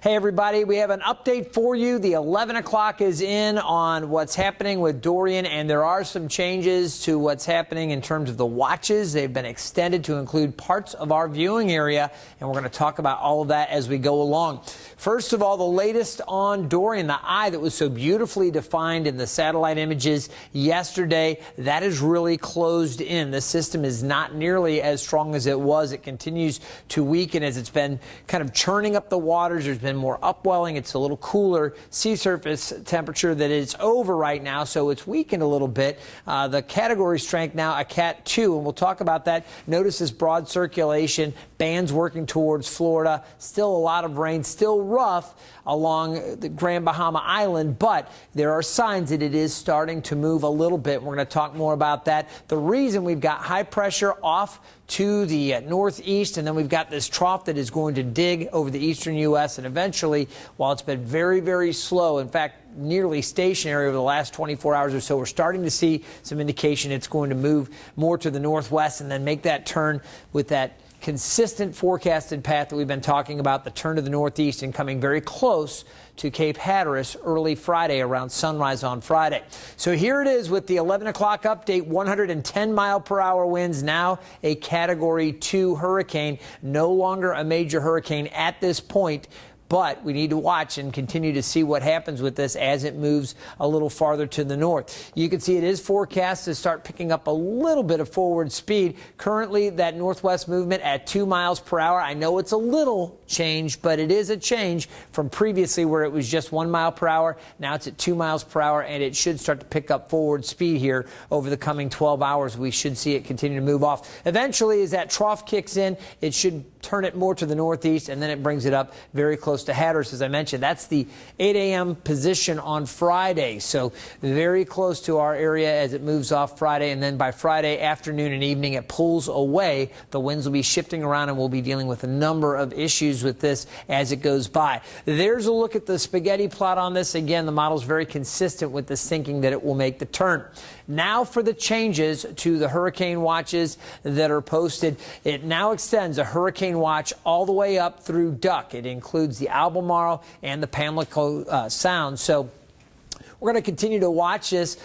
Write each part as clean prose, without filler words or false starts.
Hey, everybody, we have an update for you. The 11 o'clock is in on what's happening with Dorian, and there are some changes to what's happening in terms of the watches. They've been extended to include parts of our viewing area, and we're going to talk about all of that as we go along. First of all, the latest on Dorian, the eye that was so beautifully defined in the satellite images yesterday, that is really closed in. The system is not nearly as strong as it was. It continues to weaken as it's been kind of churning up the waters. There's been more upwelling. It's a little cooler sea surface temperature that it's over right now, so it's weakened a little bit. The category strength now a Cat 2, and we'll talk about that. Notice this broad circulation, bands working towards Florida. Still a lot of rain, still rough along the Grand Bahama Island, but there are signs that it is starting to move a little bit. We're going to talk more about that. The reason we've got high pressure off to the northeast, and then we've got this trough that is going to dig over the eastern U.S. and eventually, while it's been very, very slow, in fact, nearly stationary over the last 24 hours or so, we're starting to see some indication it's going to move more to the northwest and then make that turn with that consistent forecasted path that we've been talking about, the turn to the northeast and coming very close to Cape Hatteras early Friday around sunrise on Friday. So here it is with the 11 o'clock update. 110-mile-per-hour winds, now a Category 2 hurricane, no longer a major hurricane at this point. But we need to watch and continue to see what happens with this as it moves a little farther to the north. You can see it is forecast to start picking up a little bit of forward speed. Currently, that northwest movement at 2 miles per hour. I know it's a little change, but it is a change from previously where it was just 1 mile per hour. Now it's at 2 miles per hour, and it should start to pick up forward speed here over the coming 12 hours. We should see it continue to move off. Eventually, as that trough kicks in, it should turn it more to the northeast, and then it brings it up very close to Hatteras, as I mentioned. That's the 8 a.m. position on Friday, so very close to our area as it moves off Friday, and then by Friday afternoon and evening it pulls away. The winds will be shifting around, and we'll be dealing with a number of issues with this as it goes by. There's a look at the spaghetti plot on this. Again, the model's very consistent with this thinking that it will make the turn. Now for the changes to the hurricane watches that are posted. It now extends a hurricane watch all the way up through Duck. It includes the Albemarle and the Pamlico Sound. So we're going to continue to watch this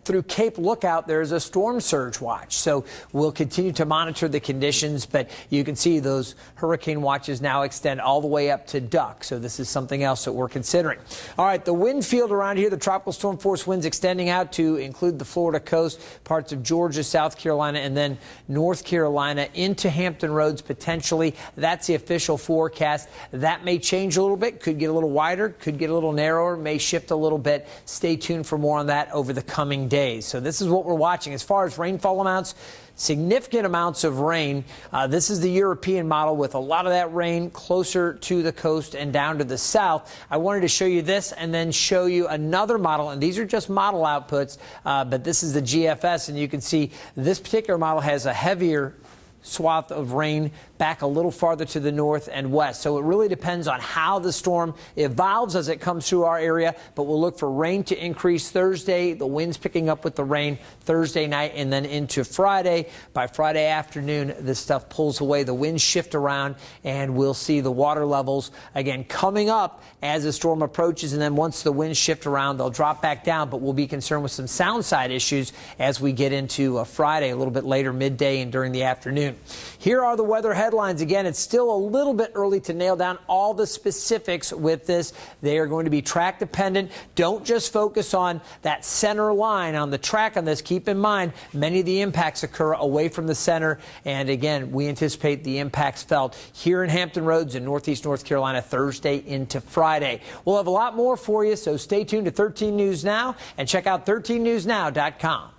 through Cape Lookout. There's a storm surge watch, so we'll continue to monitor the conditions, but you can see those hurricane watches now extend all the way up to Duck, so this is something else that we're considering. All right, the wind field around here, the tropical storm force winds extending out to include the Florida coast, parts of Georgia, South Carolina, and then North Carolina into Hampton Roads potentially. That's the official forecast. That may change a little bit, could get a little wider, could get a little narrower, may shift a little bit. Stay tuned for more on that over the coming days. So this is what we're watching. As far as rainfall amounts, significant amounts of rain. This is the European model with a lot of that rain closer to the coast and down to the south. I wanted to show you this and then show you another model, and these are just model outputs, but this is the GFS, and you can see this particular model has a heavier swath of rain back a little farther to the north and west. So it really depends on how the storm evolves as it comes through our area, but we'll look for rain to increase Thursday, the winds picking up with the rain Thursday night and then into Friday. By Friday afternoon, this stuff pulls away, the winds shift around, and we'll see the water levels again coming up as the storm approaches, and then once the winds shift around, they'll drop back down, but we'll be concerned with some sound side issues as we get into Friday, a little bit later, midday and during the afternoon. Here are the weather headlines. Again, it's still a little bit early to nail down all the specifics with this. They are going to be track dependent. Don't just focus on that center line on the track on this. Keep in mind, many of the impacts occur away from the center. And again, we anticipate the impacts felt here in Hampton Roads in northeast North Carolina Thursday into Friday. We'll have a lot more for you, so stay tuned to 13 News Now and check out 13newsnow.com.